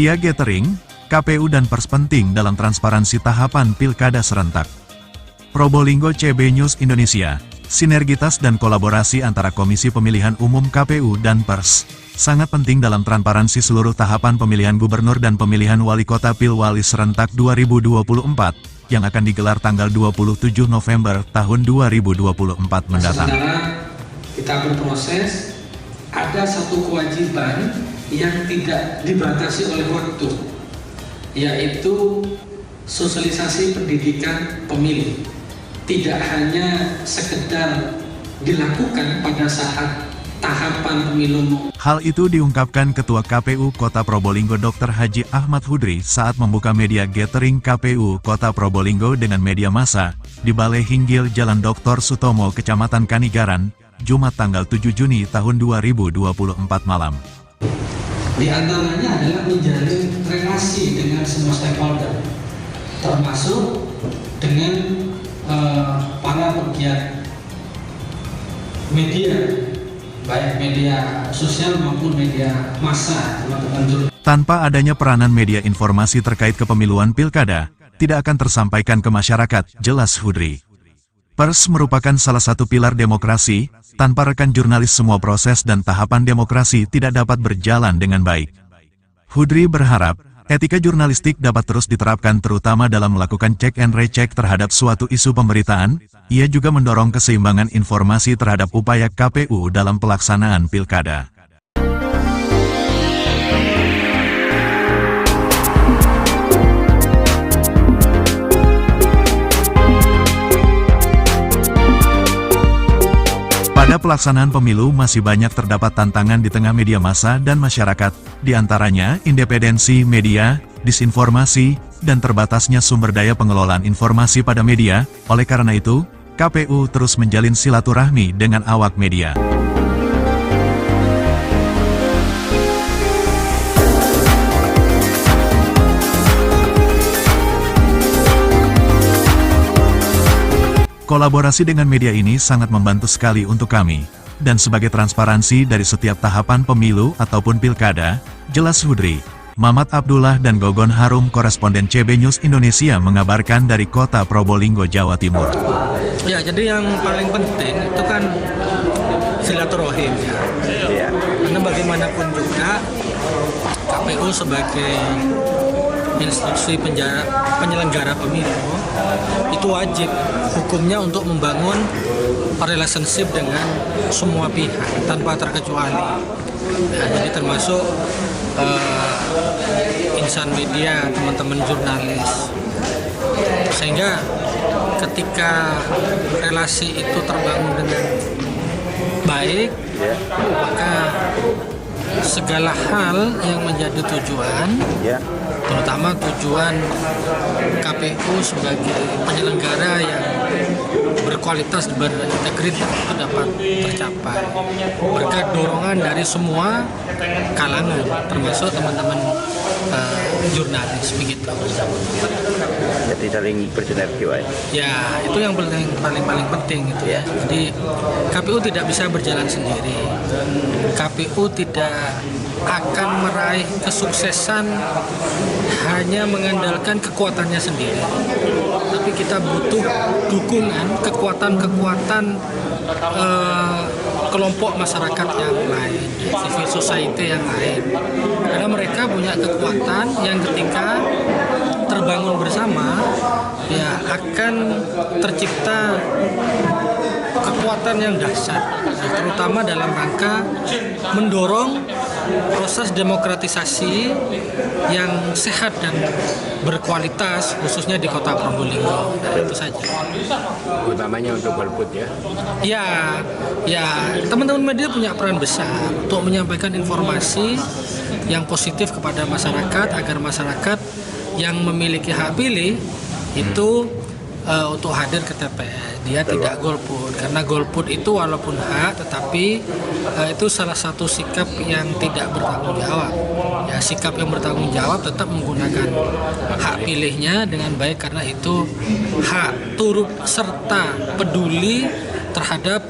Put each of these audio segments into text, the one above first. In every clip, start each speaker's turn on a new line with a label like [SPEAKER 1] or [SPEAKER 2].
[SPEAKER 1] Media gathering, KPU dan Pers penting dalam transparansi tahapan pilkada serentak. Probolinggo CB News Indonesia, sinergitas dan kolaborasi antara Komisi Pemilihan Umum KPU dan Pers sangat penting dalam transparansi seluruh tahapan pemilihan gubernur dan pemilihan wali kota Pilwali serentak 2024 yang akan digelar tanggal 27 November tahun 2024 mendatang.
[SPEAKER 2] Saudara, kita berproses, ada satu kewajiban yang tidak dibatasi oleh waktu, yaitu sosialisasi pendidikan pemilih. Tidak hanya sekedar dilakukan pada saat tahapan pemilu.
[SPEAKER 1] Hal itu diungkapkan Ketua KPU Kota Probolinggo Dr. Haji Ahmad Hudri saat membuka media gathering KPU Kota Probolinggo dengan media massa di Balai Hinggil Jalan Dr. Sutomo, Kecamatan Kanigaran, Jumat tanggal 7 Juni tahun 2024 malam.
[SPEAKER 2] Di antaranya adalah menjalin relasi dengan semua stakeholder, termasuk dengan para pegiat media, baik media sosial maupun media massa, teman-teman.
[SPEAKER 1] Tanpa adanya peranan media informasi terkait kepemiluan pilkada, tidak akan tersampaikan ke masyarakat, jelas Hudri. Pers merupakan salah satu pilar demokrasi, tanpa rekan jurnalis semua proses dan tahapan demokrasi tidak dapat berjalan dengan baik. Hudri berharap, etika jurnalistik dapat terus diterapkan terutama dalam melakukan cek and recheck terhadap suatu isu pemberitaan. Ia juga mendorong keseimbangan informasi terhadap upaya KPU dalam pelaksanaan pilkada. Pada pelaksanaan pemilu masih banyak terdapat tantangan di tengah media massa dan masyarakat, diantaranya independensi media, disinformasi, dan terbatasnya sumber daya pengelolaan informasi pada media. Oleh karena itu, KPU terus menjalin silaturahmi dengan awak media. Kolaborasi dengan media ini sangat membantu sekali untuk kami, dan sebagai transparansi dari setiap tahapan pemilu ataupun pilkada, jelas Hudri. Mamat Abdullah dan Gogon Harum, koresponden CB News Indonesia mengabarkan dari Kota Probolinggo, Jawa Timur.
[SPEAKER 3] Ya, jadi yang paling penting itu kan silaturahim ya. Karena bagaimanapun juga KPU sebagai institusi penyelenggara pemilu itu wajib hukumnya untuk membangun relationship dengan semua pihak tanpa terkecuali. Nah, jadi termasuk insan media, teman-teman jurnalis. Sehingga ketika relasi itu terbangun dengan baik, maka segala hal yang menjadi tujuan, terutama tujuan KPU sebagai penyelenggara yang berkualitas dan berintegritas itu dapat tercapai berkat dorongan dari semua kalangan, termasuk teman-teman jurnalis begitu.
[SPEAKER 4] Jadi saling bersinergi,
[SPEAKER 3] ya itu yang paling penting gitu ya. Jadi KPU tidak bisa berjalan sendiri. KPU tidak akan meraih kesuksesan hanya mengandalkan kekuatannya sendiri, tapi kita butuh dukungan, kekuatan kelompok masyarakat yang lain, civil society yang lain, karena mereka punya kekuatan yang ketika terbangun bersama ya akan tercipta kekuatan yang dahsyat, terutama dalam rangka mendorong proses demokratisasi yang sehat dan berkualitas, khususnya di Kota Probolinggo. Nah, itu saja.
[SPEAKER 4] Utamanya untuk golput ya?
[SPEAKER 3] Ya, teman-teman media punya peran besar untuk menyampaikan informasi yang positif kepada masyarakat agar masyarakat yang memiliki hak pilih itu untuk hadir ke TPS. Dia tidak golput, karena golput itu walaupun hak, tetapi itu salah satu sikap yang tidak bertanggung jawab. Ya, sikap yang bertanggung jawab tetap menggunakan hak pilihnya dengan baik, karena itu hak turut serta peduli terhadap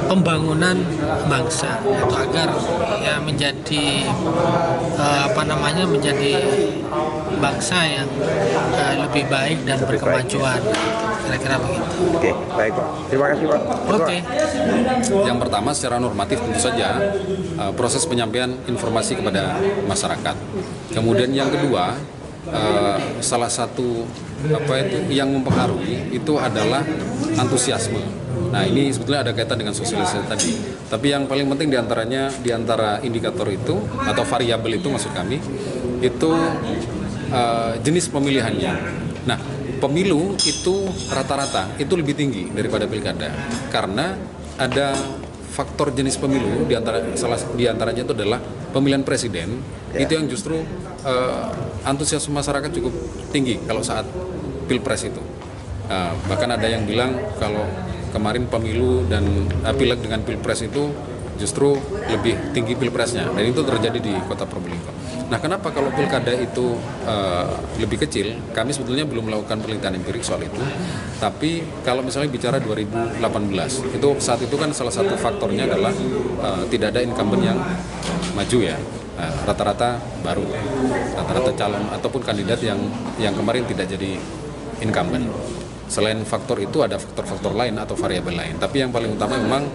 [SPEAKER 3] pembangunan bangsa itu agar ya menjadi menjadi bangsa yang lebih baik dan berkemajuan, kira-kira begitu.
[SPEAKER 4] Oke, baik Pak. Terima kasih Pak.
[SPEAKER 3] Oke.
[SPEAKER 5] Yang pertama secara normatif tentu saja proses penyampaian informasi kepada masyarakat. Kemudian yang kedua, salah satu yang mempengaruhi itu adalah antusiasme. Nah, ini sebetulnya ada kaitan dengan sosialisasi tadi. Tapi yang paling penting di antara indikator itu atau variabel itu maksud kami itu jenis pemilihannya. Nah, pemilu itu rata-rata itu lebih tinggi daripada pilkada karena ada faktor jenis pemilu di antaranya itu adalah pemilihan presiden. Itu yang justru antusiasme masyarakat cukup tinggi kalau saat pilpres itu. Bahkan ada yang bilang kalau kemarin pemilu dan pileg dengan pilpres itu justru lebih tinggi pilpresnya, dan itu terjadi di Kota Probolinggo. Nah, kenapa kalau pilkada itu lebih kecil? Kami sebetulnya belum melakukan penelitian empirik soal itu. Tapi kalau misalnya bicara 2018, itu saat itu kan salah satu faktornya adalah tidak ada incumbent yang maju ya. Rata-rata baru, rata-rata calon ataupun kandidat yang kemarin tidak jadi incumbent. Selain faktor itu ada faktor-faktor lain atau variabel lain. Tapi yang paling utama memang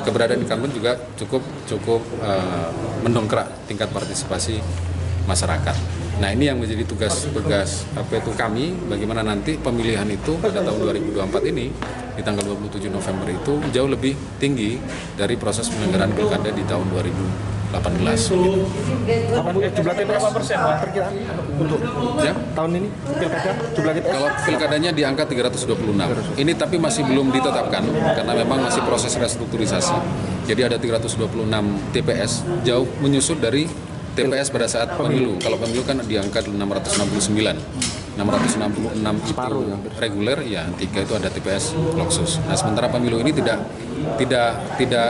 [SPEAKER 5] keberadaan incumbent juga cukup mendongkrak tingkat partisipasi masyarakat. Nah, ini yang menjadi tugas kami, bagaimana nanti pemilihan itu pada tahun 2024 ini di tanggal 27 November itu jauh lebih tinggi dari proses penyelenggaraan pilkada di tahun 2018.
[SPEAKER 6] Jumlahnya berapa persen Pak perkiraan untuk tahun ini pilkada? Jumlah TPS?
[SPEAKER 5] Kalau pilkadanya di angka 326. Ini tapi masih belum ditetapkan karena memang masih proses restrukturisasi. Jadi ada 326 TPS, jauh menyusut dari TPS pada saat pemilu. Kalau pemilu kan di angka 669. 666 itu reguler, ya 3 itu ada TPS Loksus. Nah, sementara pemilu ini tidak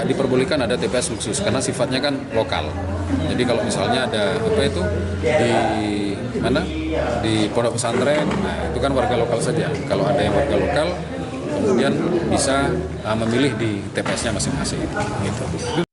[SPEAKER 5] diperbolehkan ada TPS Loksus karena sifatnya kan lokal. Jadi kalau misalnya ada di pondok pesantren, nah itu kan warga lokal saja. Kalau ada yang warga lokal, kemudian bisa memilih di TPS-nya masing-masing. Gitu.